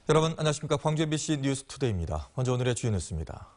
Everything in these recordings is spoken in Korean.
여러분 안녕하십니까. 광주 MBC 뉴스투데이입니다. 먼저 오늘의 주요 뉴스입니다.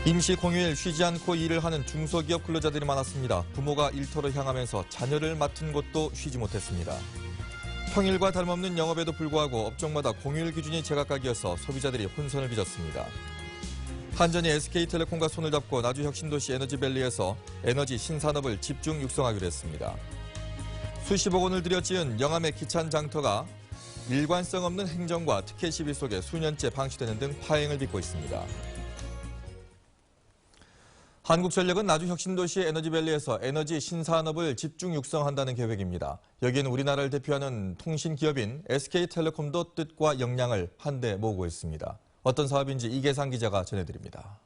임시 공휴일 쉬지 않고 일을 하는 중소기업 근로자들이 많았습니다. 부모가 일터로 향하면서 자녀를 맡은 곳도 쉬지 못했습니다. 평일과 다름없는 영업에도 불구하고 업종마다 공휴일 기준이 제각각이어서 소비자들이 혼선을 빚었습니다. 한전이 SK텔레콤과 손을 잡고 나주혁신도시 에너지밸리에서 에너지 신산업을 집중 육성하기로 했습니다. 수십억 원을 들여 지은 영암의 기찬 장터가 일관성 없는 행정과 특혜 시비 속에 수년째 방치되는 등 파행을 빚고 있습니다. 한국전력은 나주혁신도시 에너지밸리에서 에너지 신산업을 집중 육성한다는 계획입니다. 여기에는 우리나라를 대표하는 통신기업인 SK텔레콤도 뜻과 역량을 한데 모으고 있습니다. 어떤 사업인지 이계상 기자가 전해드립니다.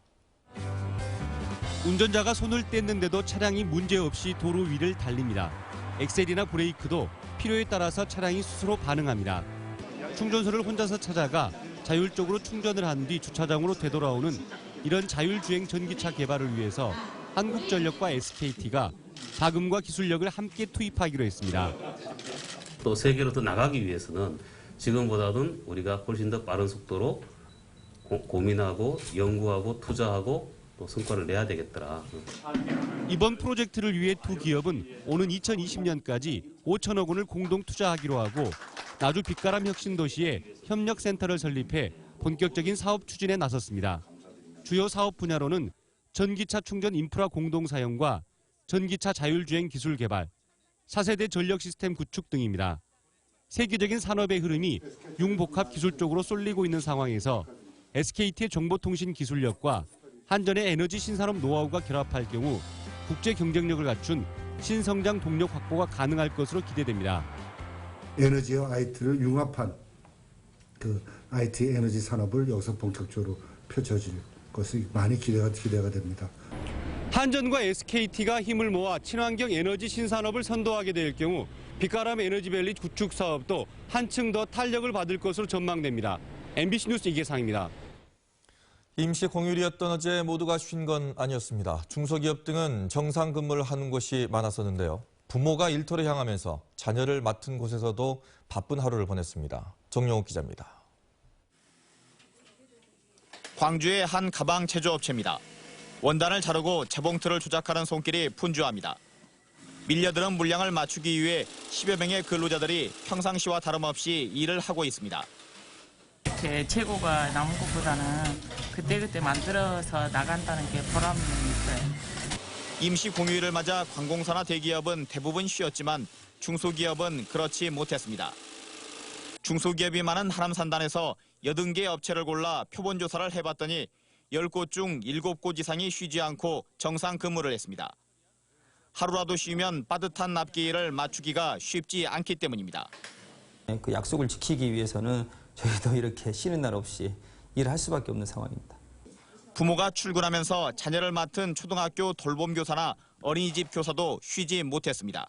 운전자가 손을 뗐는데도 차량이 문제없이 도로 위를 달립니다. 엑셀이나 브레이크도 필요에 따라서 차량이 스스로 반응합니다. 충전소를 혼자서 찾아가 자율적으로 충전을 한 뒤 주차장으로 되돌아오는 이런 자율주행 전기차 개발을 위해서 한국전력과 SKT가 자금과 기술력을 함께 투입하기로 했습니다. 또 세계로 더 나가기 위해서는 지금보다는 우리가 훨씬 더 빠른 속도로 고민하고 연구하고 투자하고 또 성과를 내야 되겠더라. 이번 프로젝트를 위해 두 기업은 오는 2020년까지 5천억 원을 공동 투자하기로 하고 나주 빛가람 혁신도시에 협력센터를 설립해 본격적인 사업 추진에 나섰습니다. 주요 사업 분야로는 전기차 충전 인프라 공동 사용과 전기차 자율주행 기술 개발, 4세대 전력 시스템 구축 등입니다. 세계적인 산업의 흐름이 융복합 기술 쪽으로 쏠리고 있는 상황에서 SKT의 정보통신 기술력과 한전의 에너지 신산업 노하우가 결합할 경우 국제 경쟁력을 갖춘 신성장 동력 확보가 가능할 것으로 기대됩니다. 에너지와 IT를 융합한 IT 에너지 산업을 여기서 본격적으로 펼쳐질 것이 많이 기대가 됩니다. 한전과 SKT가 힘을 모아 친환경 에너지 신산업을 선도하게 될 경우 빛가람 에너지밸리 구축 사업도 한층 더 탄력을 받을 것으로 전망됩니다. MBC 뉴스 이계상입니다. 임시 공휴일이었던 어제 모두가 쉰 건 아니었습니다. 중소기업 등은 정상 근무를 하는 곳이 많았었는데요. 부모가 일터로 향하면서 자녀를 맡은 곳에서도 바쁜 하루를 보냈습니다. 정용욱 기자입니다. 광주의 한 가방 제조업체입니다. 원단을 자르고 재봉틀을 조작하는 손길이 분주합니다. 밀려드는 물량을 맞추기 위해 10여 명의 근로자들이 평상시와 다름없이 일을 하고 있습니다. 제 재고가 남은 것보다는 그때그때 만들어서 나간다는 게 보람이 있어요. 임시 공휴일을 맞아 관공서나 대기업은 대부분 쉬었지만 중소기업은 그렇지 못했습니다. 중소기업이 많은 하남산단에서 80개 업체를 골라 표본 조사를 해봤더니 10곳 중 7곳 이상이 쉬지 않고 정상 근무를 했습니다. 하루라도 쉬면 빠듯한 납기일을 맞추기가 쉽지 않기 때문입니다. 그 약속을 지키기 위해서는 저희도 이렇게 쉬는 날 없이 일을 할 수밖에 없는 상황입니다. 부모가 출근하면서 자녀를 맡은 초등학교 돌봄교사나 어린이집 교사도 쉬지 못했습니다.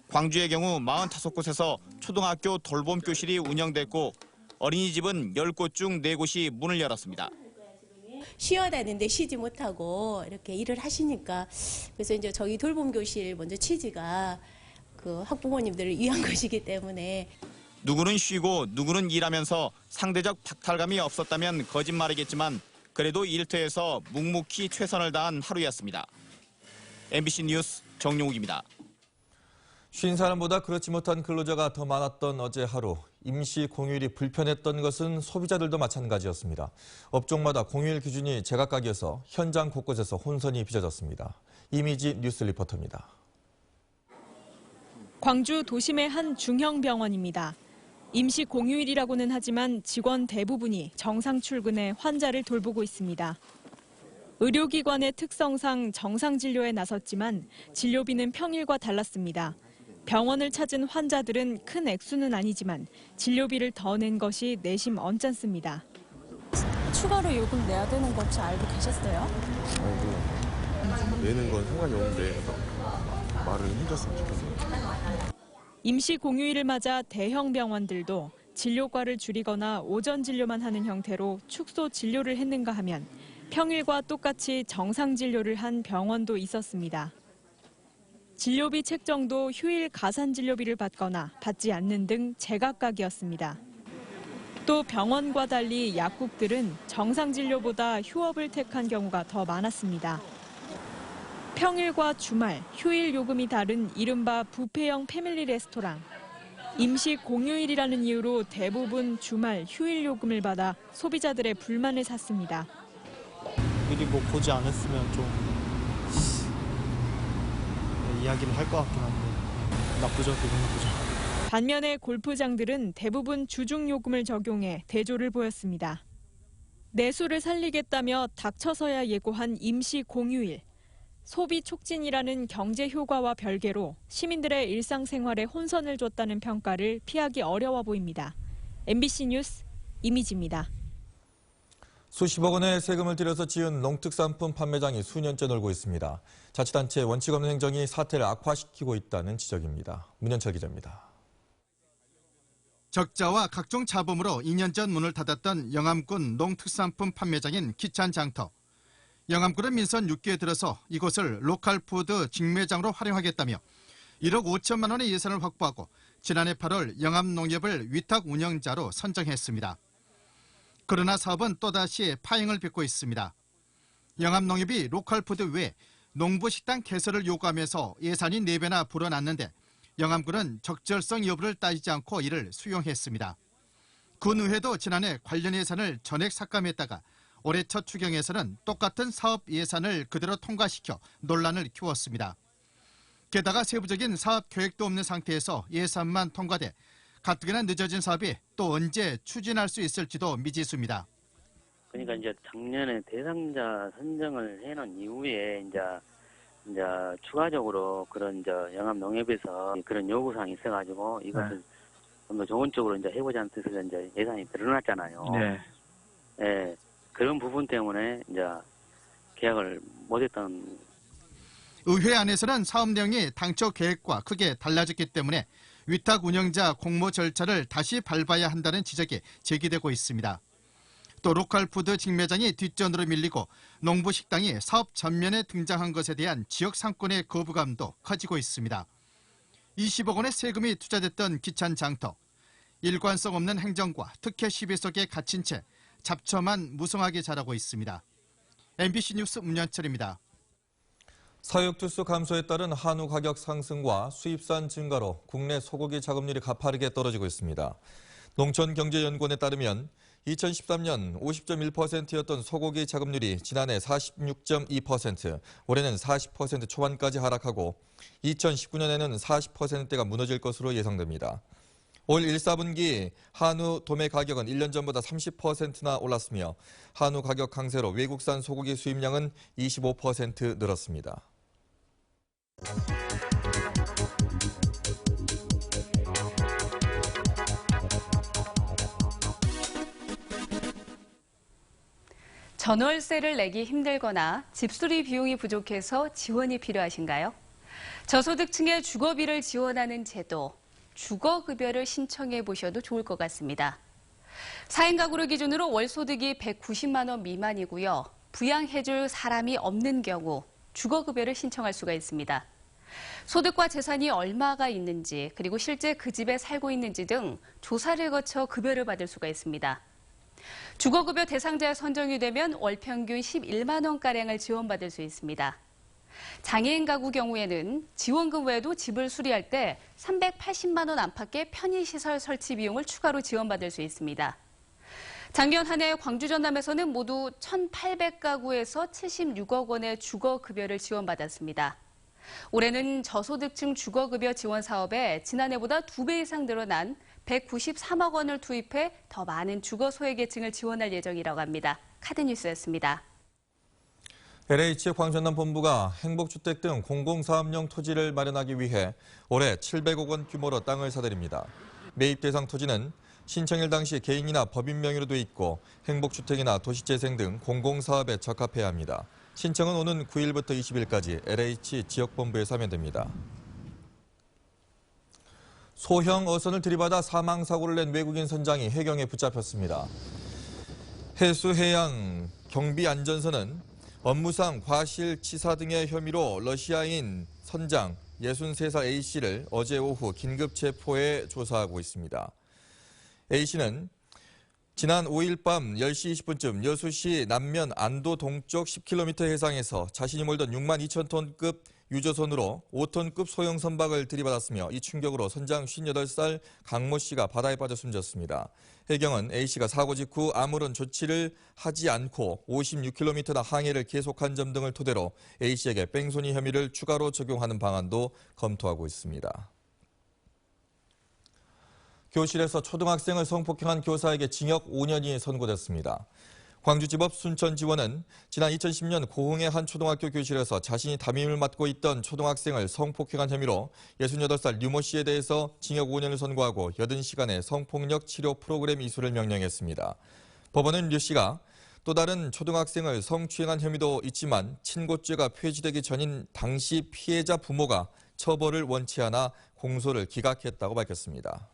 광주의 경우 45곳에서 초등학교 돌봄교실이 운영됐고 어린이집은 10곳 중 4곳이 문을 열었습니다. 쉬어야 되는데 쉬지 못하고 이렇게 일을 하시니까 그래서 이제 저희 돌봄교실 먼저 취지가 그 학부모님들을 위한 것이기 때문에 누구는 쉬고 누구는 일하면서 상대적 박탈감이 없었다면 거짓말이겠지만 그래도 일터에서 묵묵히 최선을 다한 하루였습니다. MBC 뉴스 정용욱입니다. 쉰 사람보다 그렇지 못한 근로자가 더 많았던 어제 하루. 임시 공휴일이 불편했던 것은 소비자들도 마찬가지였습니다. 업종마다 공휴일 기준이 제각각이어서 현장 곳곳에서 혼선이 빚어졌습니다. 이미지 뉴스 리포터입니다. 광주 도심의 한 중형병원입니다. 임시 공휴일이라고는 하지만 직원 대부분이 정상 출근해 환자를 돌보고 있습니다. 의료기관의 특성상 정상 진료에 나섰지만 진료비는 평일과 달랐습니다. 병원을 찾은 환자들은 큰 액수는 아니지만 진료비를 더 낸 것이 내심 언짢습니다. 추가로 요금 내야 되는 거 혹시 알고 계셨어요? 내는 건 상관이 없는데 말을 해줬으면 좋겠어요. 임시 공휴일을 맞아 대형 병원들도 진료과를 줄이거나 오전 진료만 하는 형태로 축소 진료를 했는가 하면 평일과 똑같이 정상 진료를 한 병원도 있었습니다. 진료비 책정도 휴일 가산 진료비를 받거나 받지 않는 등 제각각이었습니다. 또 병원과 달리 약국들은 정상 진료보다 휴업을 택한 경우가 더 많았습니다. 평일과 주말, 휴일 요금이 다른 이른바 뷔페형 패밀리 레스토랑. 임시 공휴일이라는 이유로 대부분 주말, 휴일 요금을 받아 소비자들의 불만을 샀습니다. 미리 뭐 보지 않았으면 좀 이야기를 할 것 같긴 한데 나쁘죠, 기분 나쁘죠. 반면에 골프장들은 대부분 주중 요금을 적용해 대조를 보였습니다. 내수를 살리겠다며 닥쳐서야 예고한 임시 공휴일. 소비 촉진이라는 경제 효과와 별개로 시민들의 일상생활에 혼선을 줬다는 평가를 피하기 어려워 보입니다. MBC 뉴스 이미지입니다. 수십억 원의 세금을 들여서 지은 농특산품 판매장이 수년째 놀고 있습니다. 자치단체의 원칙 없는 행정이 사태를 악화시키고 있다는 지적입니다. 문현철 기자입니다. 적자와 각종 잡음으로 2년 전 문을 닫았던 영암군 농특산품 판매장인 기찬장터. 영암군은 민선 6기에 들어서 이곳을 로컬푸드 직매장으로 활용하겠다며 1억 5천만 원의 예산을 확보하고 지난해 8월 영암농협을 위탁 운영자로 선정했습니다. 그러나 사업은 또다시 파행을 빚고 있습니다. 영암농협이 로컬푸드 외에 농부식당 개설을 요구하면서 예산이 4배나 불어났는데 영암군은 적절성 여부를 따지지 않고 이를 수용했습니다. 군의회도 지난해 관련 예산을 전액 삭감했다가 올해 첫 추경에서는 똑같은 사업 예산을 그대로 통과시켜 논란을 키웠습니다. 게다가 세부적인 사업 계획도 없는 상태에서 예산만 통과돼 가뜩이나 늦어진 사업이 또 언제 추진할 수 있을지도 미지수입니다. 그러니까 이제 작년에 대상자 선정을 해놓은 이후에 이제 추가적으로 그런 영암농협에서 그런 요구사항이 있어가지고 이것을 좀 더 좋은 쪽으로 이제 해보자는 뜻으로 이제 예산이 늘어났잖아요. 네. 예, 그런 부분 때문에 이제 계약을 못했던. 의회 안에서는 사업 내용이 당초 계획과 크게 달라졌기 때문에 위탁 운영자 공모 절차를 다시 밟아야 한다는 지적이 제기되고 있습니다. 또 로컬푸드 직매장이 뒷전으로 밀리고 농부식당이 사업 전면에 등장한 것에 대한 지역 상권의 거부감도 커지고 있습니다. 20억 원의 세금이 투자됐던 기찬장터. 일관성 없는 행정과 특혜 시비 속에 갇힌 채 잡초만 무성하게 자라고 있습니다. MBC 뉴스 문현철입니다. 사육 투수 감소에 따른 한우 가격 상승과 수입산 증가로 국내 소고기 작업률이 가파르게 떨어지고 있습니다. 농촌경제연구원에 따르면 2013년 50.1%였던 소고기 작업률이 지난해 46.2%, 올해는 40% 초반까지 하락하고 2019년에는 40%대가 무너질 것으로 예상됩니다. 올 1, 4분기 한우 도매 가격은 1년 전보다 30%나 올랐으며 한우 가격 강세로 외국산 소고기 수입량은 25% 늘었습니다. 전월세를 내기 힘들거나 집수리 비용이 부족해서 지원이 필요하신가요? 저소득층의 주거비를 지원하는 제도, 주거급여를 신청해 보셔도 좋을 것 같습니다. 4인 가구를 기준으로 월 소득이 190만 원 미만이고요. 부양해줄 사람이 없는 경우 주거급여를 신청할 수가 있습니다. 소득과 재산이 얼마가 있는지, 그리고 실제 그 집에 살고 있는지 등 조사를 거쳐 급여를 받을 수가 있습니다. 주거급여 대상자에 선정이 되면 월 평균 11만 원가량을 지원받을 수 있습니다. 장애인 가구 경우에는 지원금 외에도 집을 수리할 때 380만 원 안팎의 편의시설 설치 비용을 추가로 지원받을 수 있습니다. 작년 한 해 광주 전남에서는 모두 1,800가구에서 76억 원의 주거급여를 지원받았습니다. 올해는 저소득층 주거급여 지원 사업에 지난해보다 2배 이상 늘어난 193억 원을 투입해 더 많은 주거 소외계층을 지원할 예정이라고 합니다. 카드뉴스였습니다. LH 광전남 본부가 행복주택 등 공공사업용 토지를 마련하기 위해 올해 700억 원 규모로 땅을 사들입니다. 매입 대상 토지는 신청일 당시 개인이나 법인 명의로 돼 있고 행복주택이나 도시재생 등 공공사업에 적합해야 합니다. 신청은 오는 9일부터 20일까지 LH 지역본부에서 하면 됩니다. 소형 어선을 들이받아 사망사고를 낸 외국인 선장이 해경에 붙잡혔습니다. 해수해양 경비안전선은 업무상 과실치사 등의 혐의로 러시아인 선장 63살 A씨를 어제 오후 긴급 체포해 조사하고 있습니다. A씨는 지난 5일 밤 10시 20분쯤 여수시 남면 안도 동쪽 10km 해상에서 자신이 몰던 6만 2천 톤급 유조선으로 5톤급 소형 선박을 들이받았으며 이 충격으로 선장 58살 강모 씨가 바다에 빠져 숨졌습니다. 해경은 A씨가 사고 직후 아무런 조치를 하지 않고 56km나 항해를 계속한 점 등을 토대로 A씨에게 뺑소니 혐의를 추가로 적용하는 방안도 검토하고 있습니다. 교실에서 초등학생을 성폭행한 교사에게 징역 5년이 선고됐습니다. 광주지법 순천지원은 지난 2010년 고흥의 한 초등학교 교실에서 자신이 담임을 맡고 있던 초등학생을 성폭행한 혐의로 68살 류모 씨에 대해서 징역 5년을 선고하고 80시간의 성폭력 치료 프로그램 이수를 명령했습니다. 법원은 류 씨가 또 다른 초등학생을 성추행한 혐의도 있지만 친고죄가 폐지되기 전인 당시 피해자 부모가 처벌을 원치 않아 공소를 기각했다고 밝혔습니다.